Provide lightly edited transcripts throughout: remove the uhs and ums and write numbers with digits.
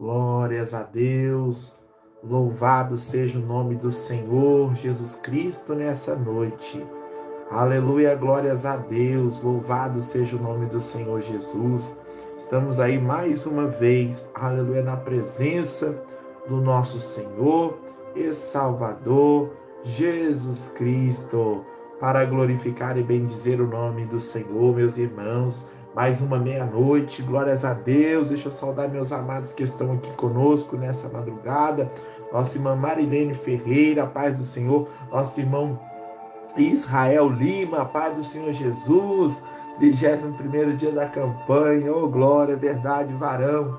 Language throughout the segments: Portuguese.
Glórias a Deus. Louvado seja o nome do Senhor Jesus Cristo nessa noite. Aleluia, glórias a Deus. Louvado seja o nome do Senhor Jesus. Estamos aí mais uma vez, aleluia, na presença do nosso Senhor e Salvador Jesus Cristo, para glorificar e bendizer o nome do Senhor, meus irmãos. Mais uma meia-noite, glórias a Deus. Deixa eu saudar meus amados que estão aqui conosco nessa madrugada. Nossa irmã Marilene Ferreira, a paz do Senhor. Nosso irmão Israel Lima, a paz do Senhor Jesus. 21º dia da campanha. Oh, glória, verdade, varão.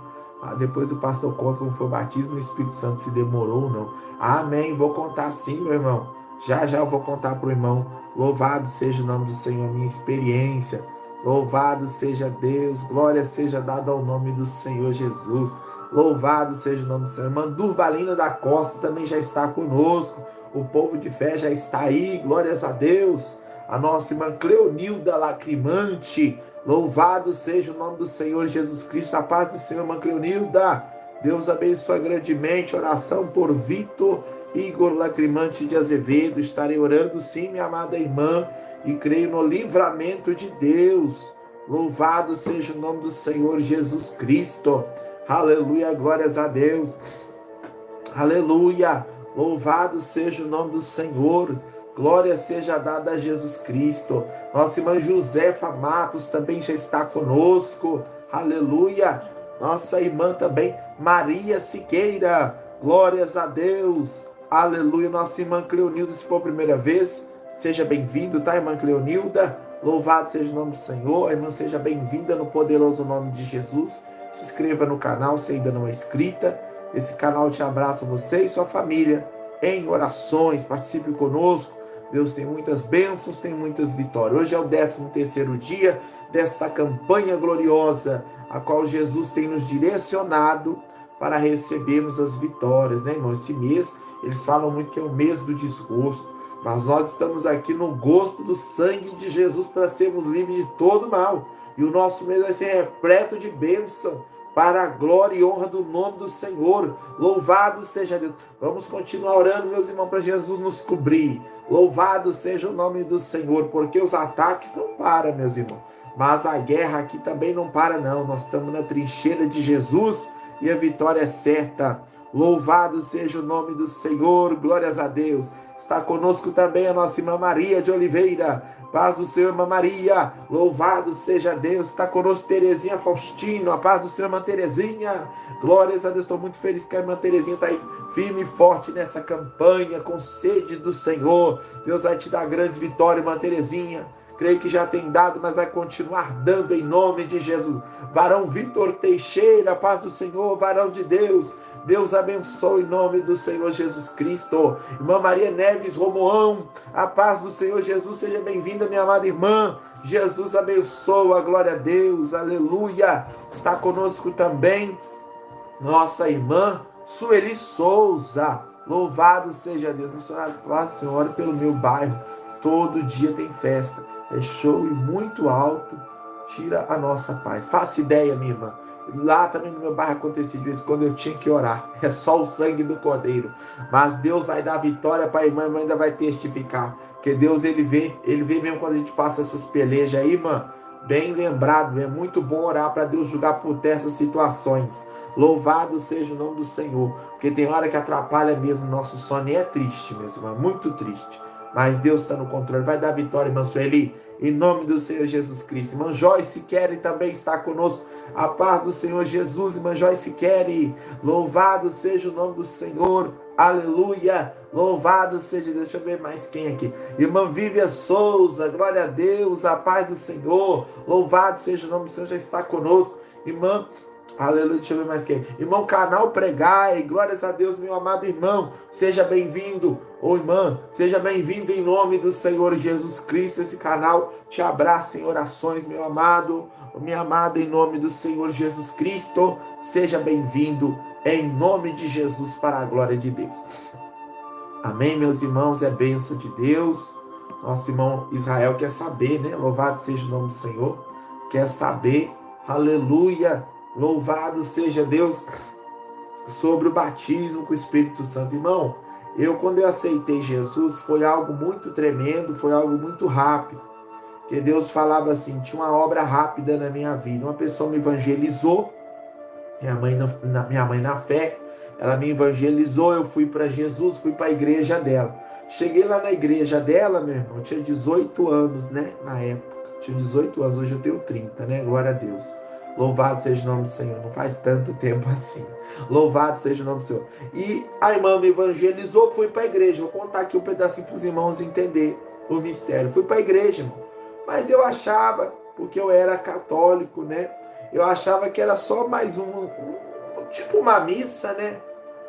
Depois o pastor conta como foi o batismo, o Espírito Santo se demorou ou não. Amém, vou contar sim, meu irmão. Já eu vou contar para o irmão. Louvado seja o nome do Senhor, minha experiência. Louvado seja Deus, glória seja dada ao nome do Senhor Jesus. Louvado seja o nome do Senhor. Irmã Durvalina da Costa também já está conosco. O povo de fé já está aí, glórias a Deus. A nossa irmã Cleonilda Lacrimante. Louvado seja o nome do Senhor Jesus Cristo. A paz do Senhor, irmã Cleonilda. Deus abençoe grandemente. Oração por Vitor Igor Lacrimante de Azevedo. Estarei orando sim, minha amada irmã. E creio no livramento de Deus. Louvado seja o nome do Senhor Jesus Cristo. Aleluia, glórias a Deus. Aleluia, louvado seja o nome do Senhor. Glória seja dada a Jesus Cristo. Nossa irmã Josefa Matos também já está conosco. Aleluia. Nossa irmã também Maria Siqueira. Glórias a Deus. Aleluia. Nossa irmã Cleonilda, se for a primeira vez, seja bem-vindo, tá, irmã Cleonilda? Louvado seja o nome do Senhor. A irmã seja bem-vinda no poderoso nome de Jesus. Se inscreva no canal se ainda não é inscrita. Esse canal te abraça, você e sua família, em orações. Participe conosco. Deus tem muitas bênçãos, tem muitas vitórias. Hoje é o 13º dia desta campanha gloriosa, a qual Jesus tem nos direcionado para recebermos as vitórias, né, irmão? Esse mês, eles falam muito que é o mês do desgosto. Mas nós estamos aqui no gosto do sangue de Jesus para sermos livres de todo mal. E o nosso mês vai ser repleto de bênção para a glória e honra do nome do Senhor. Louvado seja Deus. Vamos continuar orando, meus irmãos, para Jesus nos cobrir. Louvado seja o nome do Senhor, porque os ataques não param, meus irmãos. Mas a guerra aqui também não para, não. Nós estamos na trincheira de Jesus e a vitória é certa. Louvado seja o nome do Senhor. Glórias a Deus. Está conosco também a nossa irmã Maria de Oliveira. Paz do Senhor, irmã Maria. Louvado seja Deus. Está conosco Terezinha Faustino. A paz do Senhor, irmã Terezinha. Glórias a Deus. Estou muito feliz que a irmã Terezinha está aí firme e forte nessa campanha, com sede do Senhor. Deus vai te dar grandes vitórias, irmã Terezinha. Creio que já tem dado, mas vai continuar dando em nome de Jesus. Varão Vitor Teixeira, paz do Senhor, varão de Deus. Deus abençoe em nome do Senhor Jesus Cristo. Irmã Maria Neves Romoão, a paz do Senhor Jesus, seja bem-vinda, minha amada irmã. Jesus abençoa, glória a Deus, aleluia. Está conosco também nossa irmã Sueli Souza. Louvado seja Deus. Missionário, paz do Senhor, pelo meu bairro. Todo dia tem festa. É show e muito alto. Tira a nossa paz. Faça ideia, minha irmã. Lá também no meu bairro acontecia isso quando eu tinha que orar. É só o sangue do Cordeiro. Mas Deus vai dar vitória para a irmã ainda vai testificar. Porque Deus, ele vê mesmo quando a gente passa essas pelejas aí, irmã. Bem lembrado, é muito bom orar para Deus julgar por essas situações. Louvado seja o nome do Senhor. Porque tem hora que atrapalha mesmo o nosso sono e é triste, meus irmãos, muito triste. Mas Deus está no controle. Vai dar vitória, irmã Sueli, em nome do Senhor Jesus Cristo. Irmã Joyce Quere também está conosco. A paz do Senhor Jesus, irmã Joyce Quere. Louvado seja o nome do Senhor. Aleluia. Louvado seja Deus. Deixa eu ver mais quem aqui. Irmã Vívia Souza. Glória a Deus. A paz do Senhor. Louvado seja o nome do Senhor. Já está conosco. Irmã, aleluia, deixa eu ver mais quem. Irmão Canal Pregai, glórias a Deus, meu amado irmão. Seja bem-vindo, ou irmã, seja bem-vindo em nome do Senhor Jesus Cristo. Esse canal te abraça em orações, meu amado, minha amada, em nome do Senhor Jesus Cristo. Seja bem-vindo em nome de Jesus para a glória de Deus. Amém, meus irmãos, é bênção de Deus. Nosso irmão Israel quer saber, né? Louvado seja o nome do Senhor. Quer saber, aleluia. Louvado seja Deus. sobre o batismo com o Espírito Santo. Irmão, quando eu aceitei Jesus, foi algo muito tremendo, foi algo muito rápido. Que Deus falava assim, tinha uma obra rápida na minha vida. Uma pessoa me evangelizou, minha mãe na fé, ela me evangelizou, eu fui para Jesus, fui para a igreja dela. Cheguei lá na igreja dela, meu irmão, eu tinha 18 anos, né, na época. Tinha 18 anos, hoje eu tenho 30, né, glória a Deus. Louvado seja o nome do Senhor, não faz tanto tempo assim. Louvado seja o nome do Senhor. E a irmã me evangelizou, fui para a igreja. Vou contar aqui um pedacinho para os irmãos entenderem o mistério. Fui para a igreja, irmão. Mas eu achava, porque eu era católico, né? Eu achava que era só mais tipo uma missa, né?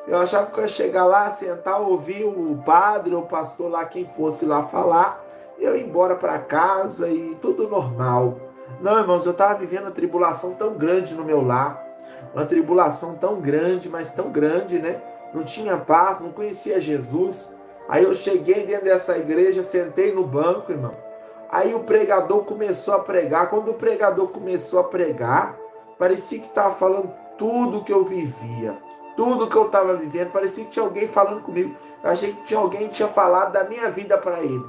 Eu achava que eu ia chegar lá, sentar, ouvir o padre ou o pastor lá, quem fosse lá falar, e eu ia embora para casa e tudo normal. Não, irmãos, eu estava vivendo uma tribulação tão grande no meu lar, uma tribulação tão grande, mas tão grande, né? Não tinha paz, não conhecia Jesus. Aí eu cheguei dentro dessa igreja, sentei no banco, irmão. Aí o pregador começou a pregar. Quando o pregador começou a pregar, parecia que estava falando tudo que eu vivia, tudo que eu estava vivendo. Parecia que tinha alguém falando comigo. Eu achei que tinha alguém que tinha falado da minha vida para ele.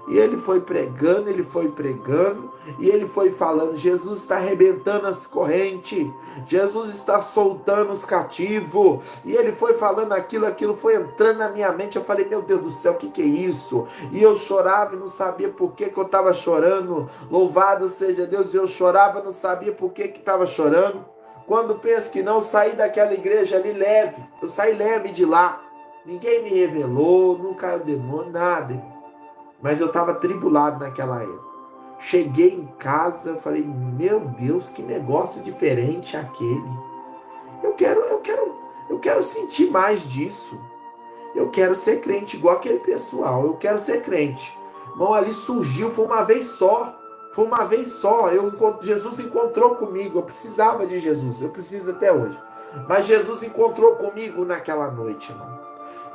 E ele foi pregando, e ele foi falando, Jesus está arrebentando as correntes, Jesus está soltando os cativos, e ele foi falando aquilo foi entrando na minha mente. Eu falei, meu Deus do céu, o que é isso? E eu chorava e não sabia por que eu estava chorando. Louvado seja Deus, eu chorava e não sabia por que estava chorando. Quando penso que não, eu saí daquela igreja ali leve, eu saí leve de lá, ninguém me revelou, não caiu demônio, nada. Mas eu estava tribulado naquela época. Cheguei em casa, falei, meu Deus, que negócio diferente aquele. Eu quero sentir mais disso. Eu quero ser crente igual aquele pessoal. Eu quero ser crente. Irmão, ali surgiu, foi uma vez só. Jesus encontrou comigo. Eu precisava de Jesus. Eu preciso até hoje. Mas Jesus encontrou comigo naquela noite, irmão.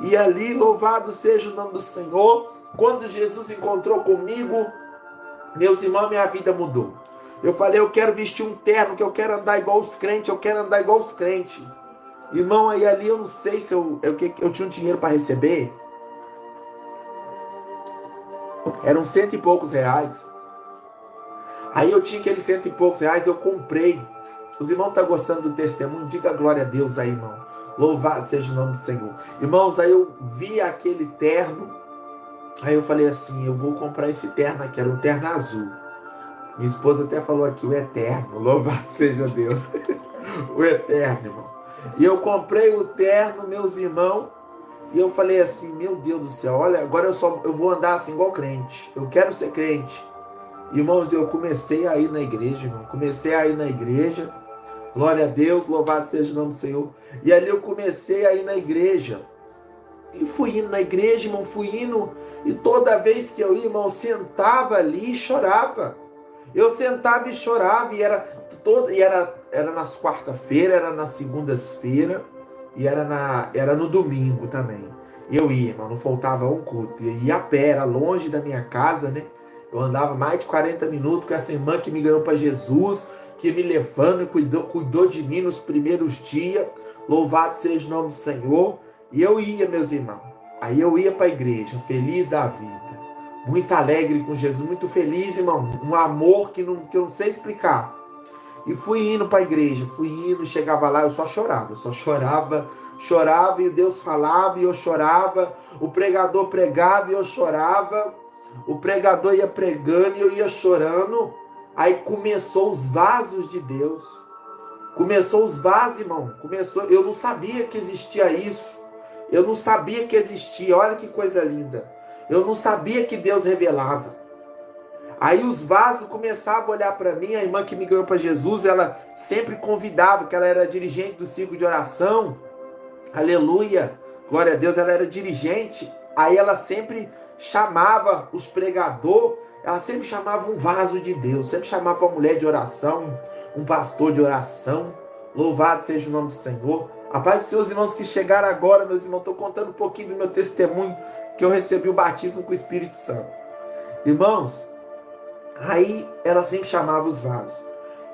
E ali, louvado seja o nome do Senhor. Quando Jesus encontrou comigo, meus irmãos, minha vida mudou. Eu falei, eu quero vestir um terno, que eu quero andar igual os crentes, Irmão, aí ali eu não sei se eu tinha um dinheiro para receber. Eram 100 e poucos reais. Aí eu tinha aqueles 100 e poucos reais, eu comprei. Os irmãos estão gostando do testemunho? Diga glória a Deus aí, irmão. Louvado seja o nome do Senhor. Irmãos, aí eu vi aquele terno. Aí eu falei assim, eu vou comprar esse terno aqui, era um terno azul. Minha esposa até falou aqui, o eterno, louvado seja Deus. O eterno, irmão. E eu comprei o terno, meus irmãos, e eu falei assim, meu Deus do céu, olha, agora eu vou andar assim igual crente. Eu quero ser crente. Irmãos, eu comecei a ir na igreja, irmão. Glória a Deus, louvado seja o nome do Senhor. E ali eu comecei a ir na igreja. E fui indo na igreja, irmão, e toda vez que eu ia, irmão, eu sentava ali e chorava. Eu sentava e chorava, e era nas quarta-feiras, era nas segundas-feiras, e era no domingo também. E eu ia, irmão, não faltava um culto. Eu ia a pé, era longe da minha casa, né? Eu andava mais de 40 minutos com essa irmã que me ganhou para Jesus, que me levando e cuidou de mim nos primeiros dias. Louvado seja o nome do Senhor. E eu ia, meus irmãos. Aí eu ia para a igreja, feliz da vida. Muito alegre com Jesus, muito feliz, irmão. Um amor que eu não sei explicar. E fui indo para a igreja, chegava lá, eu só chorava e Deus falava e eu chorava. O pregador pregava e eu chorava. O pregador ia pregando e eu ia chorando. Aí começou os vasos de Deus. Começou os vasos, irmão. Eu não sabia que existia isso. Eu não sabia que existia. Olha que coisa linda. Eu não sabia que Deus revelava. Aí os vasos começavam a olhar para mim. A irmã que me ganhou para Jesus, ela sempre convidava, que ela era dirigente do ciclo de oração. Aleluia. Glória a Deus, ela era dirigente. Aí ela sempre chamava os pregadores. Ela sempre chamava um vaso de Deus. Sempre chamava uma mulher de oração, um pastor de oração. Louvado seja o nome do Senhor. A paz dos seus irmãos que chegaram agora, meus irmãos, estou contando um pouquinho do meu testemunho, que eu recebi o batismo com o Espírito Santo. Irmãos, aí ela sempre chamava os vasos.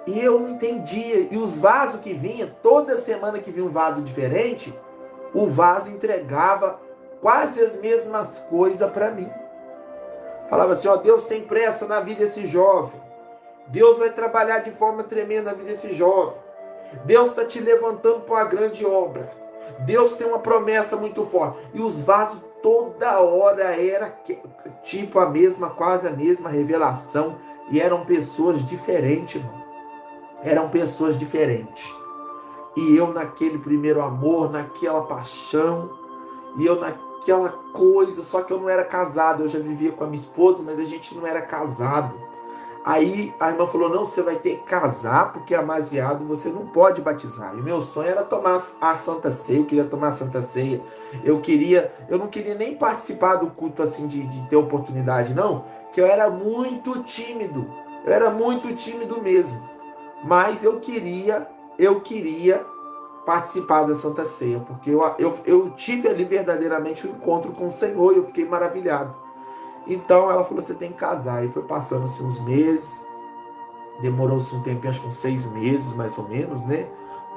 E eu não entendia. E os vasos que vinha, toda semana que vinha um vaso diferente, o vaso entregava quase as mesmas coisas para mim. Falava assim, ó, Deus tem pressa na vida desse jovem. Deus vai trabalhar de forma tremenda na vida desse jovem. Deus está te levantando para uma grande obra. Deus tem uma promessa muito forte. E os vasos toda hora era tipo a mesma, quase a mesma revelação. E eram pessoas diferentes, irmão. Eram pessoas diferentes. E eu naquele primeiro amor, naquela paixão, e eu naquela coisa, só que eu não era casado, eu já vivia com a minha esposa, mas a gente não era casado. Aí a irmã falou, não, você vai ter que casar, porque amaziado você não pode batizar. E o meu sonho era tomar a Santa Ceia, eu queria tomar a Santa Ceia. Eu não queria nem participar do culto assim, de ter oportunidade, não, que eu era muito tímido mesmo. Mas eu queria participar da Santa Ceia, porque eu tive ali verdadeiramente um encontro com o Senhor e eu fiquei maravilhado. Então ela falou, você tem que casar. E foi passando-se uns meses, demorou-se um tempo, acho que uns 6 meses mais ou menos, né?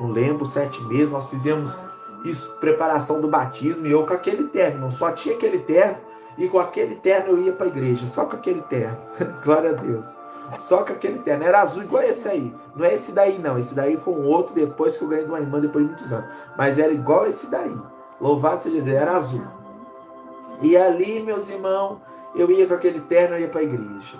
Não lembro, 7 meses, nós fizemos isso, preparação do batismo, e eu com aquele terno, só tinha aquele terno, e com aquele terno eu ia para a igreja, só com aquele terno, glória a Deus. Só com aquele terno, era azul igual esse aí. Não é esse daí não, esse daí foi um outro depois que eu ganhei de uma irmã depois de muitos anos. Mas era igual esse daí. Louvado seja Deus, era azul. E ali, meus irmãos, eu ia com aquele terno, eu ia para a igreja.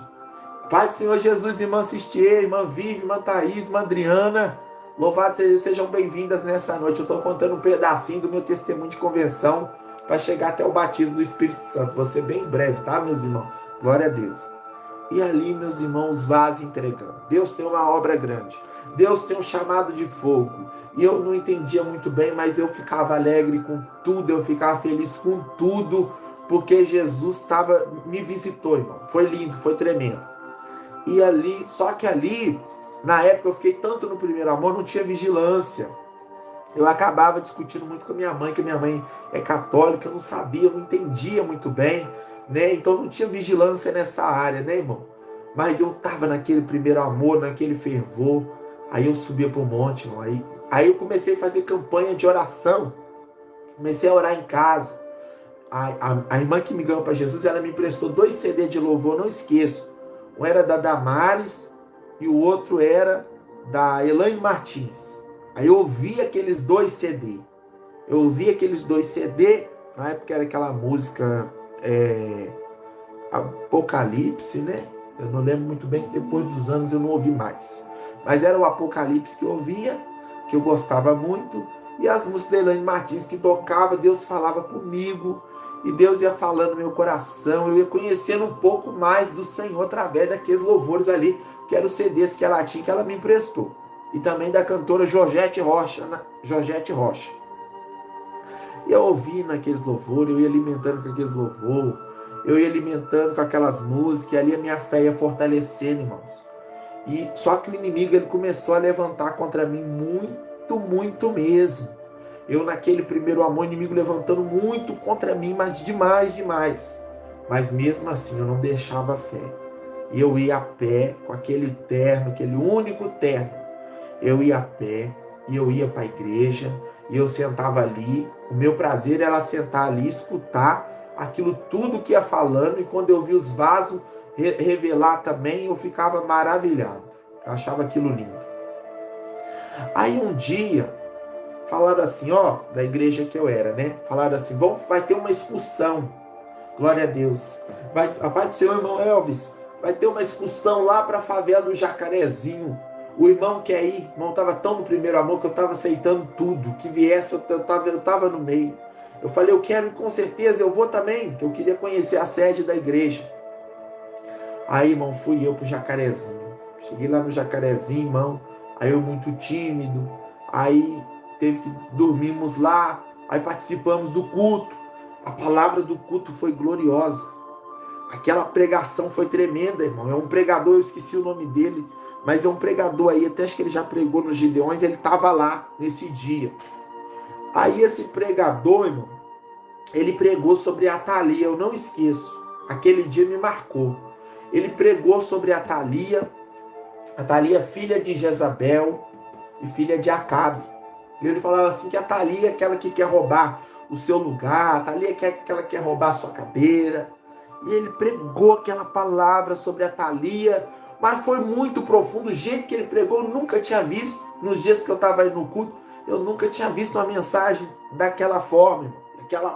Pai do Senhor Jesus, irmã Cistier, irmã Vivi, irmã Thaís, irmã Adriana, louvado seja, sejam bem-vindas nessa noite. Eu estou contando um pedacinho do meu testemunho de conversão para chegar até o batismo do Espírito Santo. Vou ser bem breve, tá, meus irmãos? Glória a Deus. E ali, meus irmãos, vasos entregando. Deus tem uma obra grande. Deus tem um chamado de fogo. E eu não entendia muito bem, mas eu ficava alegre com tudo, eu ficava feliz com tudo, porque Jesus me visitou, irmão. Foi lindo, foi tremendo. E ali, só que ali, na época eu fiquei tanto no primeiro amor, não tinha vigilância. Eu acabava discutindo muito com a minha mãe, que a minha mãe é católica, eu não sabia, eu não entendia muito bem, né? Então não tinha vigilância nessa área, né, irmão? Mas eu estava naquele primeiro amor, naquele fervor. Aí eu subia para o monte, irmão. Aí eu comecei a fazer campanha de oração. Comecei a orar em casa. A irmã que me ganhou para Jesus, ela me emprestou 2 CD de louvor, não esqueço. Um era da Damares e o outro era da Elaine Martins. Aí eu ouvi aqueles 2 CD. Na época era aquela música Apocalipse, né? Eu não lembro muito bem, que depois dos anos eu não ouvi mais. Mas era o Apocalipse que eu ouvia, que eu gostava muito. E as músicas da Elaine Martins que tocava, Deus falava comigo. E Deus ia falando no meu coração. Eu ia conhecendo um pouco mais do Senhor através daqueles louvores ali, que eram os CDs que ela tinha, que ela me emprestou. E também da cantora Georgette Rocha. E eu ouvi naqueles louvores, eu ia alimentando com aqueles louvores, eu ia alimentando com aquelas músicas, e ali a minha fé ia fortalecendo, irmãos. E só que o inimigo, ele começou a levantar contra mim muito mesmo. Eu naquele primeiro amor, o inimigo levantando muito contra mim, mas demais. Mas mesmo assim eu não deixava a fé. E eu ia a pé com aquele terno, aquele único terno. Eu ia a pé e eu ia para a igreja e eu sentava ali. O meu prazer era sentar ali, escutar aquilo tudo que ia falando, e quando eu vi os vasos revelar também, eu ficava maravilhado. Eu achava aquilo lindo. Aí um dia falaram assim, ó, da igreja que eu era, né? Falaram assim, vai ter uma excursão. Glória a Deus. A paz do Senhor, irmão Elvis. Vai ter uma excursão lá para a favela do Jacarezinho. O irmão quer ir. O irmão estava tão no primeiro amor que eu estava aceitando tudo. Que viesse, eu estava no meio. Eu falei, eu quero, com certeza, eu vou também. Que eu queria conhecer a sede da igreja. Aí, irmão, fui eu pro Jacarezinho. Cheguei lá no Jacarezinho, irmão. Aí eu muito tímido. Aí dormimos lá. Aí participamos do culto. A palavra do culto foi gloriosa. Aquela pregação foi tremenda, irmão. É um pregador, eu esqueci o nome dele, mas é um pregador aí, até acho que ele já pregou nos Gideões, ele estava lá nesse dia. Aí esse pregador, irmão, ele pregou sobre a Thalia, eu não esqueço. Aquele dia me marcou. Ele pregou sobre a Thalia, Atalia, filha de Jezabel e filha de Acabe. E ele falava assim que a Atalia é aquela que quer roubar o seu lugar, a Atalia é aquela que quer roubar a sua cadeira. E ele pregou aquela palavra sobre a Atalia, mas foi muito profundo. O jeito que ele pregou, eu nunca tinha visto. Nos dias que eu estava aí no culto, eu nunca tinha visto uma mensagem daquela forma.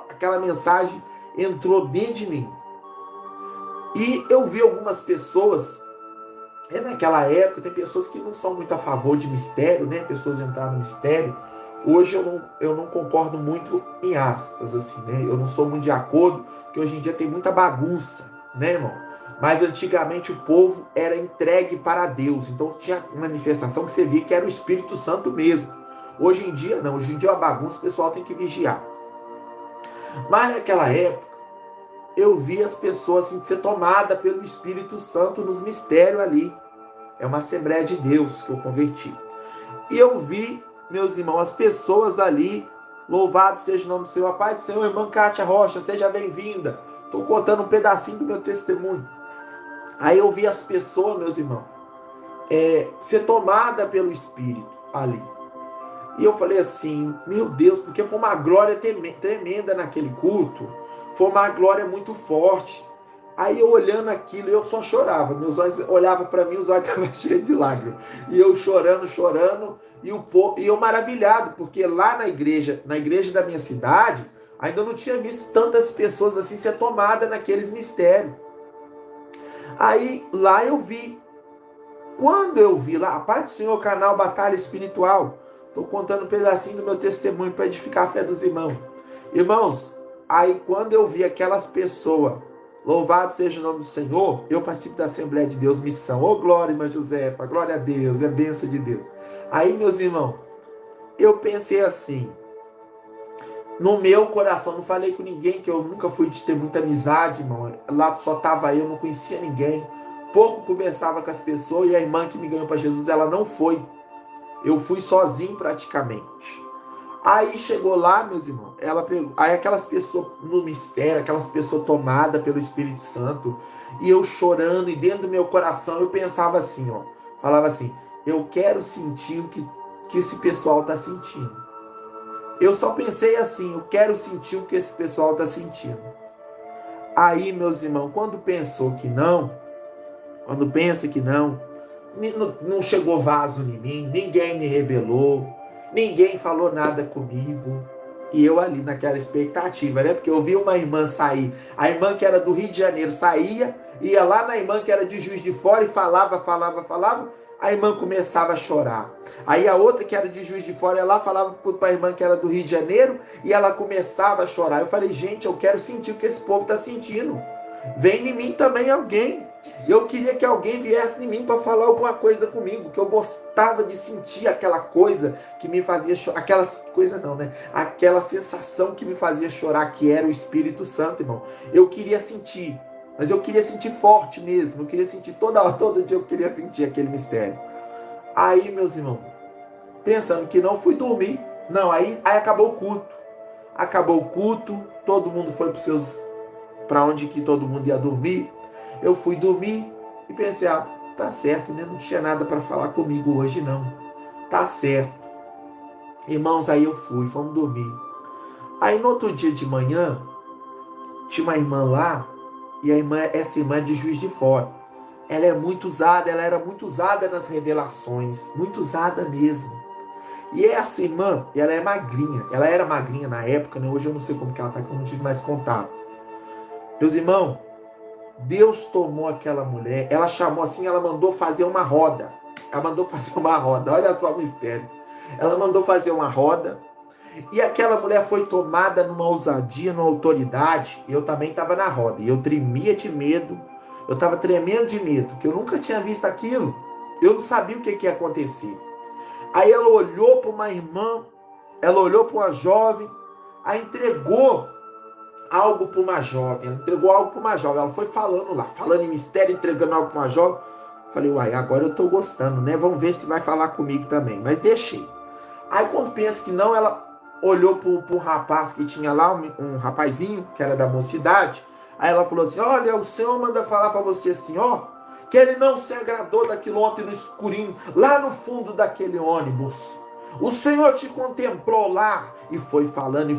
Aquela mensagem entrou dentro de mim. E eu vi algumas pessoas, naquela época, tem pessoas que não são muito a favor de mistério, né? Pessoas entraram no mistério. Hoje eu não concordo muito, em aspas, assim, né? Eu não sou muito de acordo, porque hoje em dia tem muita bagunça, né, irmão? Mas antigamente o povo era entregue para Deus. Então tinha manifestação que você via que era o Espírito Santo mesmo. Hoje em dia não. Hoje em dia é uma bagunça, o pessoal tem que vigiar. Mas naquela época, eu vi as pessoas assim, ser tomadas pelo Espírito Santo nos mistérios ali. É uma Assembleia de Deus que eu converti. E eu vi, meus irmãos, as pessoas ali, louvado seja o nome do Senhor, Pai do Senhor, irmã Kátia Rocha, seja bem-vinda. Estou contando um pedacinho do meu testemunho. Aí eu vi as pessoas, meus irmãos, ser tomada pelo Espírito ali. E eu falei assim, meu Deus, porque foi uma glória tremenda naquele culto. Foi uma glória muito forte. Aí eu olhando aquilo, eu só chorava. Meus olhos olhavam para mim, os olhos estavam cheios de lágrimas. E eu chorando, e eu maravilhado, porque lá na igreja da minha cidade, ainda não tinha visto tantas pessoas assim ser tomadas naqueles mistérios. Aí lá eu vi. Quando eu vi lá, a paz do Senhor, canal Batalha Espiritual, estou contando um pedacinho do meu testemunho para edificar a fé dos irmãos. Irmãos, aí quando eu vi aquelas pessoas, louvado seja o nome do Senhor, eu participo da Assembleia de Deus Missão. Ô glória, irmã Josefa, glória a Deus, é bênção de Deus. Aí, meus irmãos, eu pensei assim, no meu coração, não falei com ninguém, que eu nunca fui de ter muita amizade, irmão. Lá só estava eu, não conhecia ninguém. Pouco conversava com as pessoas, e a irmã que me ganhou para Jesus, ela não foi. Eu fui sozinho praticamente. Aí chegou lá, meus irmãos, ela pegou, aí aquelas pessoas no mistério, aquelas pessoas tomadas pelo Espírito Santo, e eu chorando, e dentro do meu coração eu pensava assim, ó, falava assim, eu quero sentir o que esse pessoal está sentindo. Eu só pensei assim, eu quero sentir o que esse pessoal está sentindo. Aí, meus irmãos, quando pensa que não, não chegou vaso em mim, ninguém me revelou, ninguém falou nada comigo. E eu ali naquela expectativa, né? Porque eu vi uma irmã sair, a irmã que era do Rio de Janeiro saía, ia lá na irmã que era de Juiz de Fora e falava, a irmã começava a chorar. Aí a outra que era de Juiz de Fora ia lá, falava para a irmã que era do Rio de Janeiro e ela começava a chorar. Eu falei, gente, eu quero sentir o que esse povo está sentindo. Vem em mim também alguém. Eu queria que alguém viesse em mim para falar alguma coisa comigo, que eu gostava de sentir aquela coisa que me fazia chorar, aquela sensação que me fazia chorar, que era o Espírito Santo, irmão. Eu queria sentir, mas eu queria sentir forte mesmo, eu queria sentir todo dia eu queria sentir aquele mistério. Aí, meus irmãos, pensando que não, fui dormir. Não, aí acabou o culto. Acabou o culto, todo mundo foi para onde que todo mundo ia dormir. Eu fui dormir e pensei, tá certo, né? Não tinha nada para falar comigo hoje, não. Tá certo. Irmãos, aí eu fomos dormir. Aí no outro dia de manhã, tinha uma irmã lá, e essa irmã é de Juiz de Fora. Ela era muito usada nas revelações, muito usada mesmo. E essa irmã, ela era magrinha na época, né? Hoje eu não sei como que ela tá, que eu não tive mais contato. Meus irmãos, Deus tomou aquela mulher, ela chamou assim, ela mandou fazer uma roda. Olha só o mistério. Ela mandou fazer uma roda, e aquela mulher foi tomada numa ousadia, numa autoridade. Eu também estava na roda, e eu tremia de medo. Eu estava tremendo de medo, porque eu nunca tinha visto aquilo. Eu não sabia o que ia acontecer. Aí ela olhou para uma irmã, ela olhou para uma jovem, aí entregou algo para uma jovem. Ela foi falando em mistério, entregando algo para uma jovem. Falei, uai, agora eu estou gostando, né? Vamos ver se vai falar comigo também. Mas deixei. Aí quando pensa que não, ela olhou para um rapaz que tinha lá, um rapazinho, que era da mocidade. Aí ela falou assim, olha, o Senhor manda falar para você assim, ó, que ele não se agradou daquilo ontem no escurinho, lá no fundo daquele ônibus. O Senhor te contemplou lá e foi falando,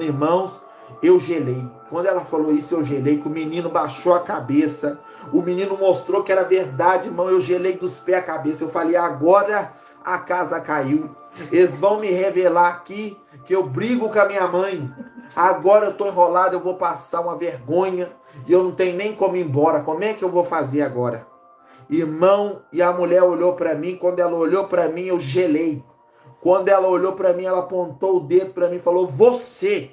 irmãos. Eu gelei. Quando ela falou isso, eu gelei, que o menino baixou a cabeça. O menino mostrou que era verdade, irmão. Eu gelei dos pés à cabeça. Eu falei, agora a casa caiu. Eles vão me revelar aqui que eu brigo com a minha mãe. Agora eu tô enrolado, eu vou passar uma vergonha. E eu não tenho nem como ir embora. Como é que eu vou fazer agora? Irmão, e a mulher olhou para mim. Quando ela olhou para mim, eu gelei. Quando ela olhou para mim, ela apontou o dedo para mim e falou, você.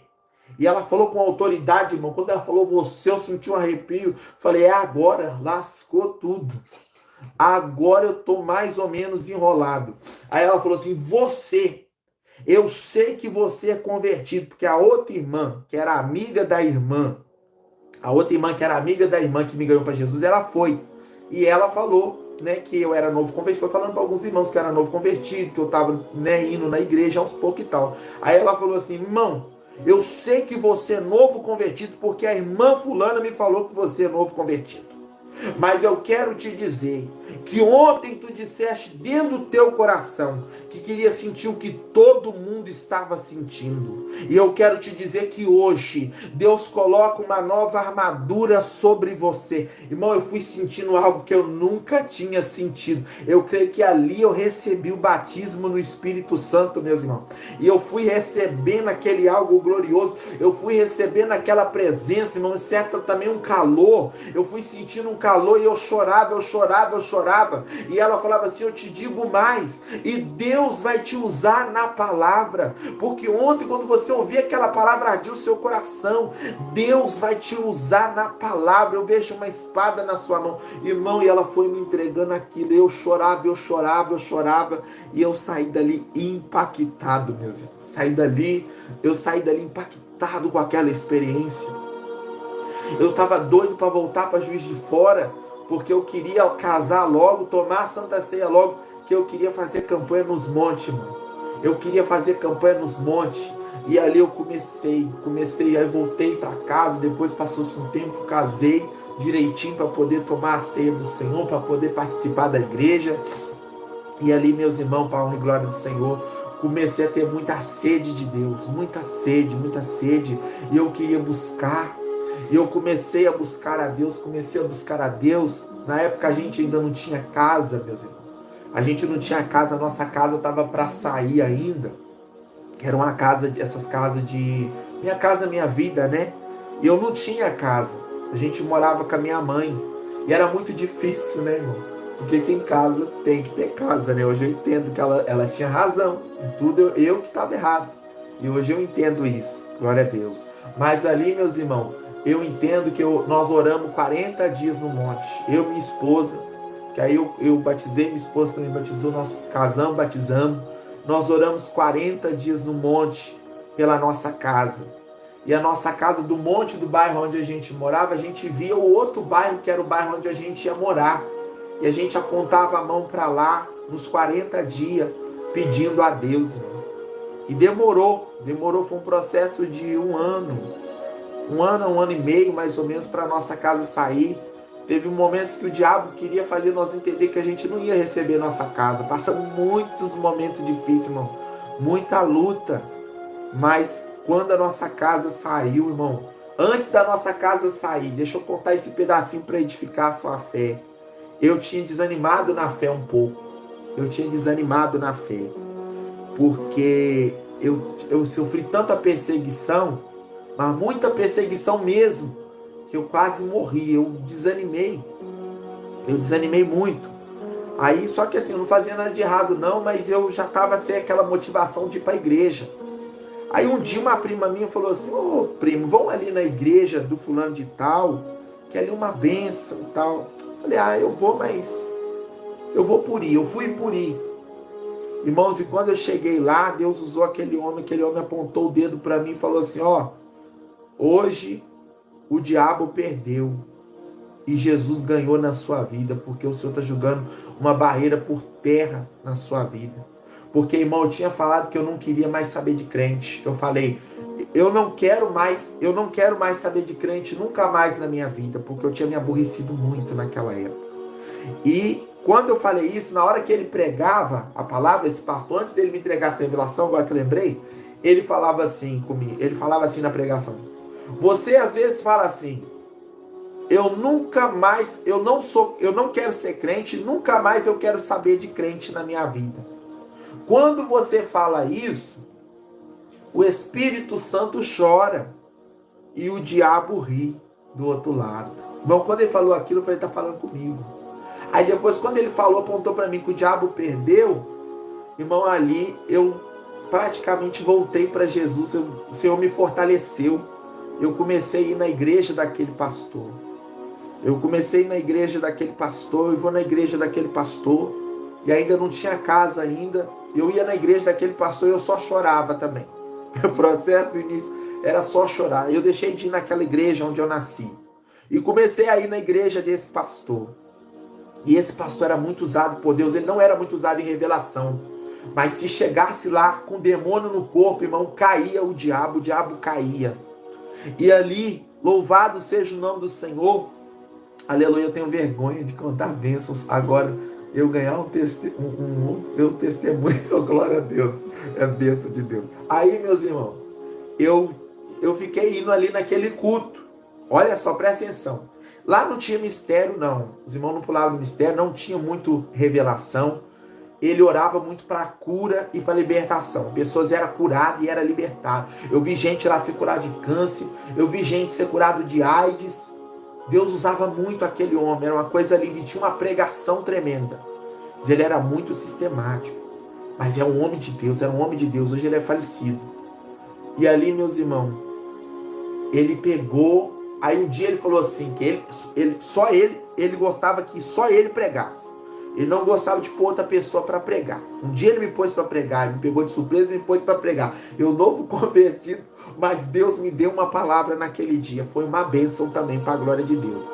E ela falou com autoridade, irmão. Quando ela falou você, eu senti um arrepio. Falei, é agora, lascou tudo. Agora eu tô mais ou menos enrolado. Aí ela falou assim, você, eu sei que você é convertido, porque a outra irmã, que era amiga da irmã, que me ganhou para Jesus, ela foi. E ela falou, né, que eu era novo convertido, foi falando para alguns irmãos que eu era novo convertido, que eu estava, né, indo na igreja aos poucos e tal. Aí ela falou assim, irmão, eu sei que você é novo convertido, porque a irmã fulana me falou que você é novo convertido. Mas eu quero te dizer que ontem tu disseste dentro do teu coração que queria sentir o que todo mundo estava sentindo. E eu quero te dizer que hoje Deus coloca uma nova armadura sobre você. Irmão, eu fui sentindo algo que eu nunca tinha sentido. Eu creio que ali eu recebi o batismo no Espírito Santo, meus irmãos. E eu fui recebendo aquele algo glorioso. Eu fui recebendo aquela presença, irmão. Certo, também um calor. Eu fui sentindo um calor e eu chorava. E ela falava assim, eu te digo mais. E Deus vai te usar na palavra. Porque ontem, quando você ouvir aquela palavra, ardia o seu coração. Deus vai te usar na palavra. Eu vejo uma espada na sua mão. Irmão, e ela foi me entregando aquilo. Eu chorava. E eu saí dali impactado, meus irmãos. Eu saí dali impactado com aquela experiência. Eu estava doido para voltar para Juiz de Fora, porque eu queria casar logo, tomar a Santa Ceia logo, que eu queria fazer campanha nos montes, mano. Eu queria fazer campanha nos montes. E ali eu comecei, aí voltei para casa, depois passou-se um tempo, casei direitinho para poder tomar a ceia do Senhor, para poder participar da igreja. E ali, meus irmãos, para a honra e glória do Senhor, comecei a ter muita sede de Deus, muita sede. E eu queria buscar. E eu comecei a buscar a Deus. Na época a gente ainda não tinha casa, meus irmãos. A gente não tinha casa, a nossa casa estava para sair ainda. Era uma casa, essas casas de Minha Casa Minha Vida, né? E eu não tinha casa. A gente morava com a minha mãe. E era muito difícil, né, irmão? Porque aqui em casa tem que ter casa, né? Hoje eu entendo que ela tinha razão. Em tudo eu que estava errado. E hoje eu entendo isso. Glória a Deus. Mas ali, meus irmãos, eu entendo que nós oramos 40 dias no monte. Eu e minha esposa, que aí eu batizei, minha esposa também batizou, nós casamos, batizamos. Nós oramos 40 dias no monte pela nossa casa. E a nossa casa do monte do bairro onde a gente morava, a gente via o outro bairro, que era o bairro onde a gente ia morar. E a gente apontava a mão para lá, nos 40 dias, pedindo a Deus, irmão. E demorou, foi um processo de um ano e meio, mais ou menos, para a nossa casa sair. Teve momentos que o diabo queria fazer nós entender que a gente não ia receber nossa casa. Passamos muitos momentos difíceis, irmão. Muita luta. Mas quando a nossa casa saiu, irmão, antes da nossa casa sair, deixa eu contar esse pedacinho para edificar a sua fé. Eu tinha desanimado na fé um pouco. Porque eu sofri tanta perseguição, mas muita perseguição mesmo, que eu quase morri. Eu desanimei muito. Aí, só que assim, eu não fazia nada de errado não, mas eu já estava sem aquela motivação de ir para a igreja. Aí um dia uma prima minha falou assim, ô primo, vamos ali na igreja do fulano de tal, que ali é uma bênção e tal. Falei, eu vou, mas eu vou por ir. Eu fui por ir. Irmãos, e quando eu cheguei lá, Deus usou aquele homem apontou o dedo para mim e falou assim, hoje o diabo perdeu e Jesus ganhou na sua vida, porque o Senhor está jogando uma barreira por terra na sua vida. Porque, irmão, eu tinha falado que eu não queria mais saber de crente. Eu falei, eu não quero mais saber de crente nunca mais na minha vida, porque eu tinha me aborrecido muito naquela época. E quando eu falei isso, na hora que ele pregava a palavra, esse pastor, antes dele me entregar essa revelação, agora que eu lembrei, ele falava assim comigo, ele falava assim na pregação: você às vezes fala assim, eu nunca mais, eu não quero ser crente, nunca mais eu quero saber de crente na minha vida. Quando você fala isso, o Espírito Santo chora e o diabo ri do outro lado. Bom, quando ele falou aquilo, eu falei, tá falando comigo. Aí depois, quando ele falou, apontou para mim que o diabo perdeu, irmão, ali eu praticamente voltei para Jesus, o Senhor me fortaleceu. Eu comecei a ir na igreja daquele pastor. Eu vou na igreja daquele pastor, e ainda não tinha casa ainda. Eu ia na igreja daquele pastor e eu só chorava também. O processo do início era só chorar. Eu deixei de ir naquela igreja onde eu nasci. E comecei a ir na igreja desse pastor. E esse pastor era muito usado por Deus. Ele não era muito usado em revelação. Mas se chegasse lá com demônio no corpo, irmão, caía o diabo caía. E ali, louvado seja o nome do Senhor. Aleluia, eu tenho vergonha de contar bênçãos. Agora, eu ganhar um testemunho, glória a Deus, é bênção de Deus. Aí, meus irmãos, eu fiquei indo ali naquele culto. Olha só, presta atenção. Lá não tinha mistério, não. Os irmãos não pulavam no mistério, não tinha muito revelação. Ele orava muito para cura e para libertação. Pessoas eram curadas e eram libertadas. Eu vi gente lá ser curada de câncer. Eu vi gente ser curada de AIDS. Deus usava muito aquele homem. Era uma coisa linda. E tinha uma pregação tremenda. Mas ele era muito sistemático. Mas é um homem de Deus. Era um homem de Deus. Hoje ele é falecido. E ali, meus irmãos, ele pegou... Aí um dia ele falou assim, que ele gostava que só ele pregasse. Ele não gostava de pôr outra pessoa para pregar. Um dia ele me pôs para pregar, ele me pegou de surpresa e me pôs para pregar. Eu novo convertido, mas Deus me deu uma palavra naquele dia. Foi uma bênção também para a glória de Deus.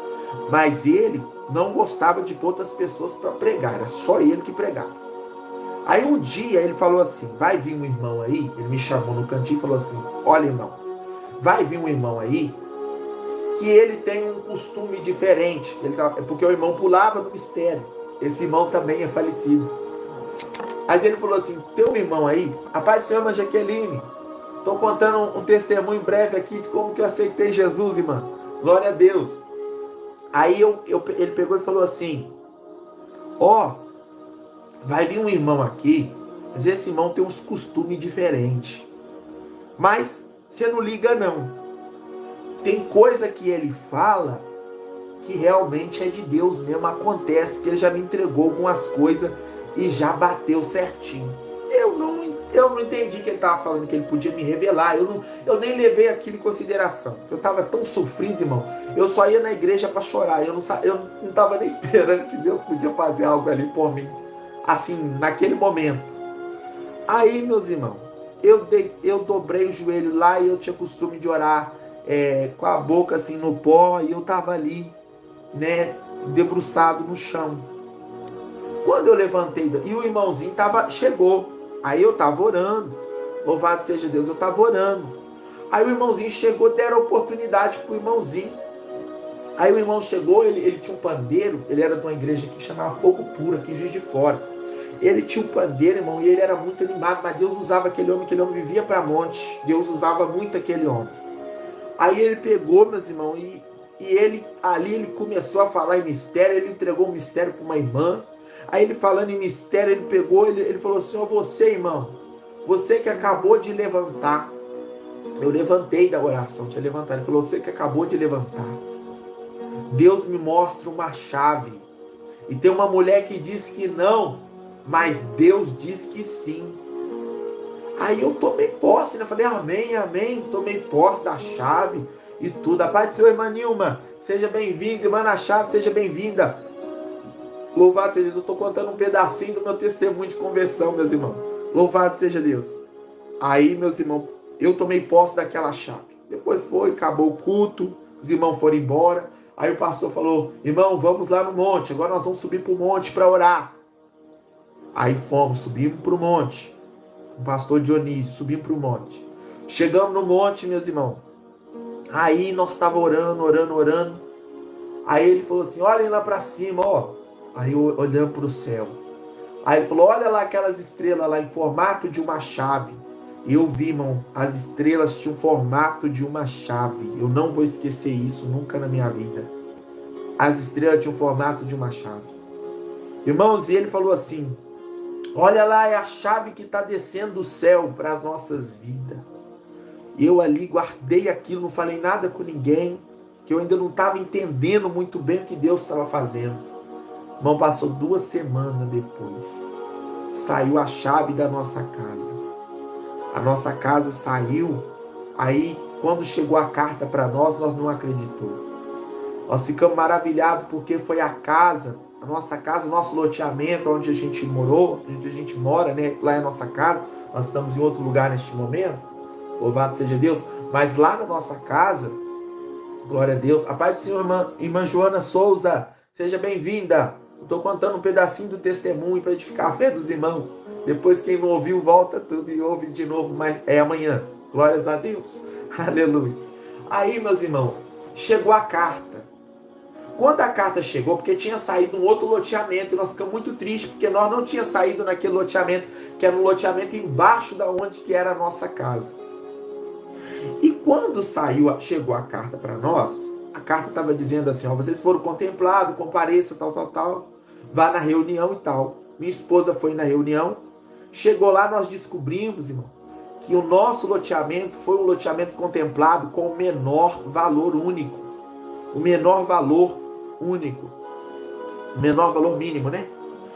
Mas ele não gostava de pôr outras pessoas para pregar, era só ele que pregava. Aí um dia ele falou assim, vai vir um irmão aí, ele me chamou no cantinho e falou assim, olha irmão, vai vir um irmão aí, que ele tem um costume diferente, porque o irmão pulava no mistério. Esse irmão também é falecido. Aí ele falou assim, teu irmão aí, a paz se chama Jaqueline. Estou contando um testemunho breve aqui de como que eu aceitei Jesus, irmã. Glória a Deus. Aí ele pegou e falou assim, vai vir um irmão aqui, mas esse irmão tem uns costumes diferentes. Mas você não liga não. Tem coisa que ele fala que realmente é de Deus mesmo, acontece, porque ele já me entregou algumas coisas e já bateu certinho. Eu não entendi que ele estava falando, que ele podia me revelar, eu nem levei aquilo em consideração. Eu estava tão sofrido, irmão, eu só ia na igreja para chorar, eu não estava nem esperando que Deus podia fazer algo ali por mim, assim, naquele momento. Aí, meus irmãos, eu dobrei o joelho lá e eu tinha costume de orar com a boca assim no pó, e eu estava ali, né, debruçado no chão. Quando eu levantei, e o irmãozinho chegou, aí eu estava orando, louvado seja Deus, eu estava orando. Aí o irmãozinho chegou, deram oportunidade para o irmãozinho. Aí o irmão chegou, ele tinha um pandeiro, ele era de uma igreja que chamava Fogo Puro, aqui em Juiz de Fora. Ele tinha um pandeiro, irmão, e ele era muito animado, mas Deus usava aquele homem vivia para monte, Deus usava muito aquele homem. Aí ele pegou, meus irmãos, e ele começou a falar em mistério, ele entregou um mistério para uma irmã. Aí ele falando em mistério, ele pegou, ele falou assim, você irmão, você que acabou de levantar. Eu levantei da oração, tinha levantado. Ele falou, você que acabou de levantar. Deus me mostra uma chave. E tem uma mulher que diz que não, mas Deus diz que sim. Aí eu tomei posse, né? Falei, amém, amém. Tomei posse da chave e tudo. A paz do Senhor, irmã Nilma, seja bem-vinda. Irmã na chave, seja bem-vinda. Louvado seja Deus. Eu estou contando um pedacinho do meu testemunho de conversão, meus irmãos. Louvado seja Deus. Aí, meus irmãos, eu tomei posse daquela chave. Depois acabou o culto, os irmãos foram embora. Aí o pastor falou, irmão, vamos lá no monte. Agora nós vamos subir para o monte para orar. Aí subimos para o monte. O pastor Dionísio, subimos para o monte. Chegamos no monte, meus irmãos. Aí nós estávamos orando. Aí ele falou assim, olhem lá para cima, Aí eu olhando para o céu. Aí ele falou, olha lá aquelas estrelas lá em formato de uma chave. E eu vi, irmão, as estrelas tinham formato de uma chave. Eu não vou esquecer isso nunca na minha vida. As estrelas tinham formato de uma chave. Irmãos, e ele falou assim, olha lá, é a chave que está descendo do céu para as nossas vidas. E eu ali guardei aquilo, não falei nada com ninguém, que eu ainda não estava entendendo muito bem o que Deus estava fazendo. Irmão, passou 2 semanas depois, saiu a chave da nossa casa. A nossa casa saiu, aí quando chegou a carta para nós não acreditamos. Nós ficamos maravilhados porque foi a nossa casa, o nosso loteamento, onde a gente morou, onde a gente mora, né? Lá é a nossa casa, nós estamos em outro lugar neste momento, louvado seja Deus, mas lá na nossa casa, glória a Deus, a paz do Senhor, irmã Joana Souza, seja bem-vinda. Estou contando um pedacinho do testemunho para edificar a fé dos irmãos. Depois quem não ouviu, volta tudo e ouve de novo, mas é amanhã. Glórias a Deus. Aleluia. Aí, meus irmãos, chegou a carta. Quando a carta chegou, porque tinha saído um outro loteamento, e nós ficamos muito tristes, porque nós não tínhamos saído naquele loteamento, que era um loteamento embaixo da onde que era a nossa casa. E quando chegou a carta para nós, a carta estava dizendo assim, ó, vocês foram contemplados, compareça, tal, vá na reunião e tal. Minha esposa foi na reunião, chegou lá, nós descobrimos, irmão, que o nosso loteamento foi um loteamento contemplado com o menor valor único. O menor valor único. O menor valor mínimo, né?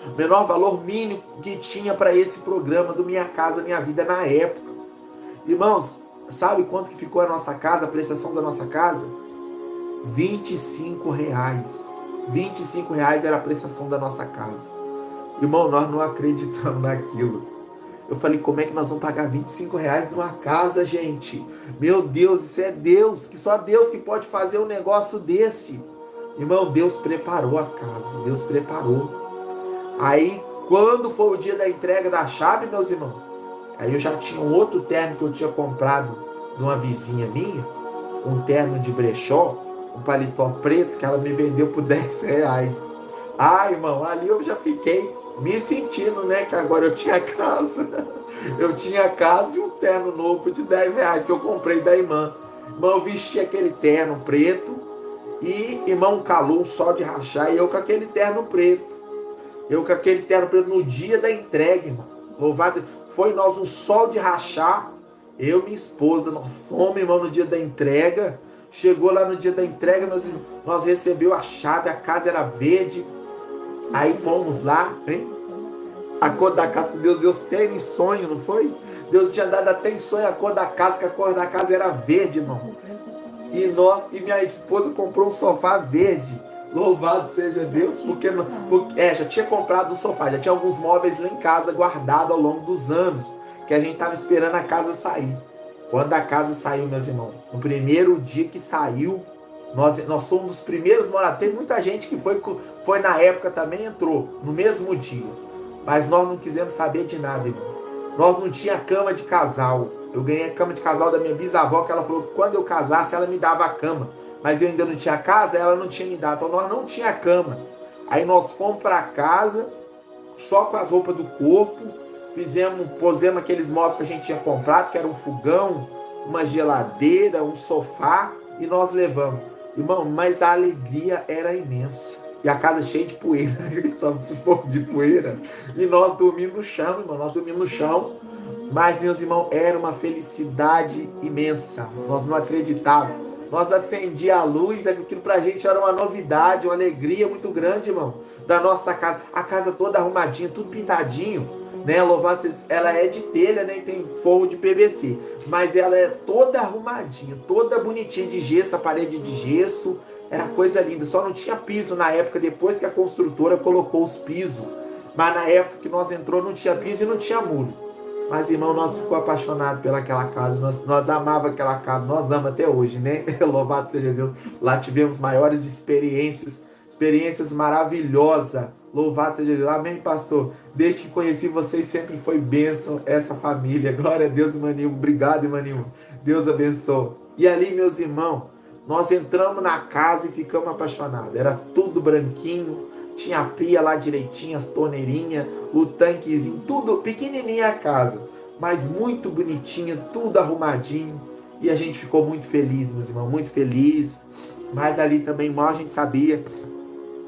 O menor valor mínimo que tinha para esse programa do Minha Casa Minha Vida na época. Irmãos, sabe quanto que ficou a nossa casa, a prestação da nossa casa? R$25. R$25 era a prestação da nossa casa. Irmão, nós não acreditamos naquilo. Eu falei, como é que nós vamos pagar R$25 numa casa, gente? Meu Deus, isso é Deus, que só Deus que pode fazer um negócio desse. Irmão, Deus preparou a casa, Deus preparou. Aí, quando foi o dia da entrega da chave, meus irmãos, aí eu já tinha um outro terno que eu tinha comprado de uma vizinha minha, um terno de brechó, um paletó preto que ela me vendeu por R$10. Ah, irmão, ali eu já fiquei me sentindo, né, que agora eu tinha casa. Eu tinha casa e um terno novo de R$10 que eu comprei da irmã. Irmão, eu vesti aquele terno preto e, irmão, calou um sol de rachar e eu com aquele terno preto. Eu com aquele terno preto no dia da entrega, irmão. Louvado, foi nós um sol de rachar. Eu e minha esposa, nós fomos, irmão, no dia da entrega. Chegou lá no dia da entrega, meus irmãos, nós recebemos a chave, a casa era verde. Aí fomos lá, hein? A cor da casa, Deus teve em sonho, não foi? Deus tinha dado até em sonho a cor da casa, que a cor da casa era verde, irmão. E minha esposa comprou um sofá verde. Louvado seja Deus, porque já tinha comprado o sofá, já tinha alguns móveis lá em casa guardados ao longo dos anos, que a gente estava esperando a casa sair. Quando a casa saiu, meus irmãos, no primeiro dia que saiu, nós fomos um dos primeiros moradores. Teve muita gente que foi na época também, entrou no mesmo dia. Mas nós não quisemos saber de nada, irmão. Nós não tinha cama de casal. Eu ganhei a cama de casal da minha bisavó, que ela falou que quando eu casasse, ela me dava a cama. Mas eu ainda não tinha casa, ela não tinha me dado. Então nós não tinha cama. Aí nós fomos para casa, só com as roupas do corpo, pusemos aqueles móveis que a gente tinha comprado, que era um fogão, uma geladeira, um sofá, e nós levamos. Irmão, mas a alegria era imensa. E a casa cheia de poeira, estava um pouco de poeira. E nós dormimos no chão, irmão, nós dormimos no chão. Mas, meus irmãos, era uma felicidade imensa. Nós não acreditávamos. Nós acendíamos a luz, aquilo pra gente era uma novidade, uma alegria muito grande, irmão. Da nossa casa, a casa toda arrumadinha, tudo pintadinho, né? Louvado seja, ela é de telha, né? Tem forro de PVC, mas ela é toda arrumadinha, toda bonitinha de gesso, a parede de gesso, era coisa linda. Só não tinha piso na época, depois que a construtora colocou os pisos. Mas na época que nós entrou não tinha piso e não tinha muro. Mas, irmão, nós ficamos apaixonados pelaquela casa, nós amávamos aquela casa, nós amamos até hoje, né? Louvado seja Deus. Lá tivemos maiores experiências maravilhosas. Louvado seja Deus. Amém, pastor? Desde que conheci vocês, sempre foi bênção essa família. Glória a Deus, Imanilmo. Obrigado, Imanilmo. Deus abençoe. E ali, meus irmãos, nós entramos na casa e ficamos apaixonados. Era tudo branquinho, tinha a pia lá direitinho, as torneirinhas, o tanquezinho, tudo pequenininha a casa, mas muito bonitinha, tudo arrumadinho. E a gente ficou muito feliz, meus irmãos, muito feliz. Mas ali também, mal a gente sabia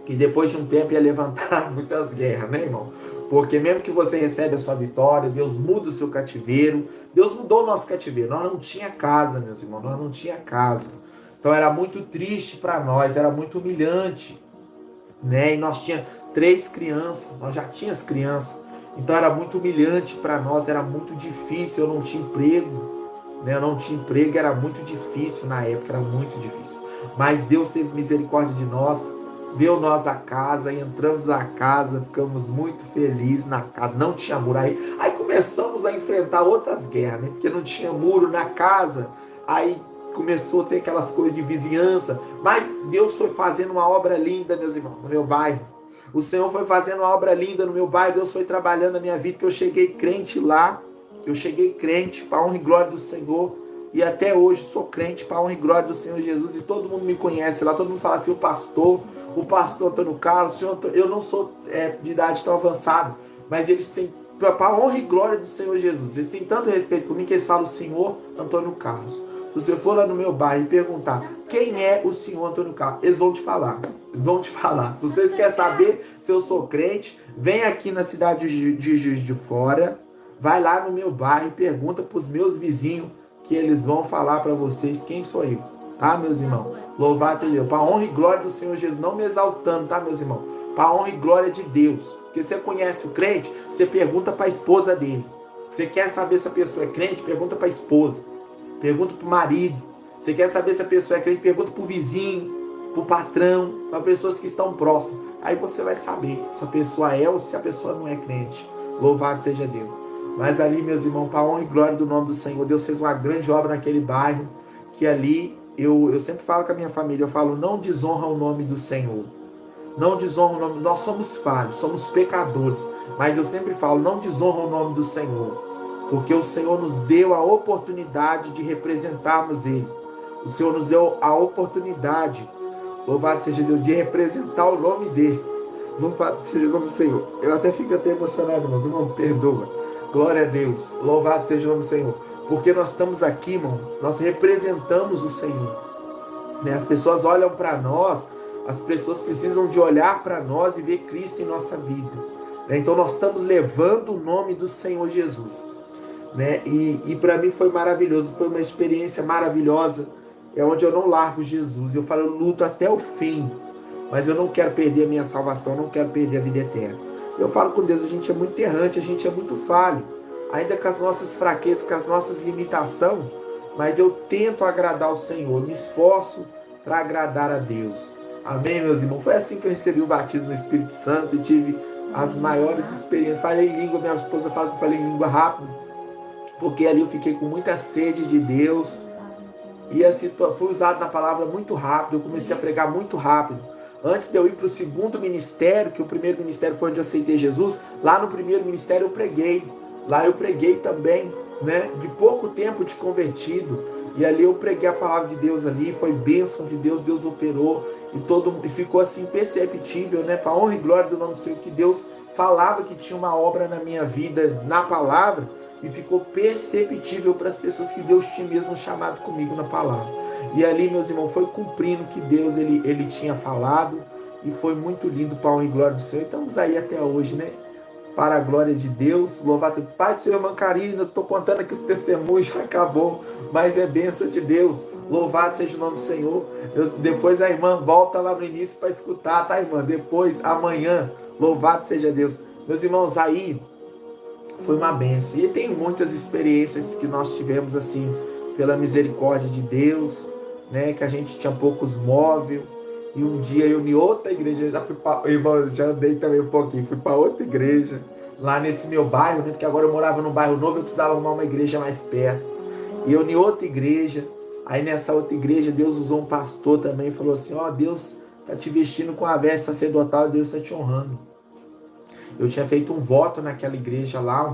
que depois de um tempo ia levantar muitas guerras, né, irmão? Porque mesmo que você recebe a sua vitória, Deus muda o seu cativeiro. Deus mudou o nosso cativeiro. Nós não tinha casa, meus irmãos, nós não tinha casa. Então era muito triste para nós, era muito humilhante, né? E nós tinha 3 crianças, nós já tínhamos crianças. Então era muito humilhante para nós, era muito difícil, eu não tinha emprego, né? Eu não tinha emprego, era muito difícil na época, era muito difícil. Mas Deus teve misericórdia de nós, deu nós a casa, entramos na casa, ficamos muito felizes na casa, não tinha muro. Aí começamos a enfrentar outras guerras, né? Porque não tinha muro na casa, aí começou a ter aquelas coisas de vizinhança, mas Deus foi fazendo uma obra linda, meus irmãos, no meu bairro. O Senhor foi fazendo uma obra linda no meu bairro, Deus foi trabalhando na minha vida, que eu cheguei crente lá, que eu cheguei crente, para a honra e glória do Senhor, e até hoje sou crente, para a honra e glória do Senhor Jesus, e todo mundo me conhece lá, todo mundo fala assim, o pastor Antônio Carlos, o senhor, eu não sou de idade tão avançada, mas eles têm, para a honra e glória do Senhor Jesus, eles têm tanto respeito por mim, que eles falam, Senhor Antônio Carlos. Se você for lá no meu bairro e perguntar quem é o senhor Antônio Carlos, eles vão te falar. Eles vão te falar. Se vocês querem saber se eu sou crente, vem aqui na cidade de Juiz de Fora, vai lá no meu bairro e pergunta para os meus vizinhos, que eles vão falar para vocês quem sou eu. Tá, meus irmãos? Louvado seja Deus. Para a honra e glória do Senhor Jesus, não me exaltando, tá, meus irmãos? Para a honra e glória de Deus. Porque você conhece o crente, você pergunta para a esposa dele. Você quer saber se a pessoa é crente, pergunta para a esposa. Pergunta para o marido. Você quer saber se a pessoa é crente? Pergunta para o vizinho, para o patrão, para pessoas que estão próximas. Aí você vai saber se a pessoa é ou se a pessoa não é crente. Louvado seja Deus. Mas ali, meus irmãos, para a honra e glória do nome do Senhor, Deus fez uma grande obra naquele bairro, que ali, eu sempre falo com a minha família, eu falo, não desonra o nome do Senhor. Não desonra o nome, nós somos falhos, somos pecadores. Mas eu sempre falo, não desonra o nome do Senhor. Porque o Senhor nos deu a oportunidade de representarmos Ele. O Senhor nos deu a oportunidade, louvado seja Deus, de representar o nome dEle. Louvado seja o nome do Senhor. Eu até fico emocionado, irmãos, irmão, perdoa. Glória a Deus. Louvado seja o nome do Senhor. Porque nós estamos aqui, irmão, nós representamos o Senhor. As pessoas olham para nós, as pessoas precisam de olhar para nós e ver Cristo em nossa vida. Então nós estamos levando o nome do Senhor Jesus. E para mim foi maravilhoso, foi uma experiência maravilhosa, é onde eu não largo Jesus, eu falo, eu luto até o fim, mas eu não quero perder a minha salvação, não quero perder a vida eterna. Eu falo com Deus, a gente é muito errante, a gente é muito falho, ainda com as nossas fraquezas, com as nossas limitações, mas eu tento agradar o Senhor, me esforço para agradar a Deus. Amém, meus irmãos? Foi assim que eu recebi o batismo no Espírito Santo e tive as maiores experiências. Falei em língua, minha esposa fala que eu falei em língua rápido, porque ali eu fiquei com muita sede de Deus, e assim, fui usado na palavra muito rápido, eu comecei a pregar muito rápido. Antes de eu ir para o segundo ministério, que o primeiro ministério foi onde eu aceitei Jesus, lá no primeiro ministério eu preguei, lá eu preguei também, de pouco tempo de convertido, e ali eu preguei a palavra de Deus ali, foi bênção de Deus, Deus operou, e ficou assim perceptível, para a honra e glória do nome do Senhor, que Deus falava que tinha uma obra na minha vida, na palavra, e ficou perceptível para as pessoas que Deus tinha mesmo chamado comigo na palavra. E ali, meus irmãos, foi cumprindo o que Deus ele tinha falado, e foi muito lindo para a honra e glória do Senhor. E estamos aí até hoje, para a glória de Deus. Louvado Pai do Senhor, irmã Karina, estou contando aqui o testemunho, já acabou, mas é bênção de Deus. Louvado seja o nome do Senhor. Depois a irmã volta lá no início para escutar, tá, irmã? Depois, amanhã, louvado seja Deus. Meus irmãos, aí foi uma bênção. E tem muitas experiências que nós tivemos assim, pela misericórdia de Deus, que a gente tinha poucos móveis. E um dia eu em outra igreja, eu já fui para, irmão, já andei também um pouquinho, fui para outra igreja, lá nesse meu bairro, porque agora eu morava num bairro novo, eu precisava arrumar uma igreja mais perto. E eu em outra igreja, aí nessa outra igreja, Deus usou um pastor também e falou assim, Deus está te vestindo com a veste sacerdotal, Deus está te honrando. Eu tinha feito um voto naquela igreja lá,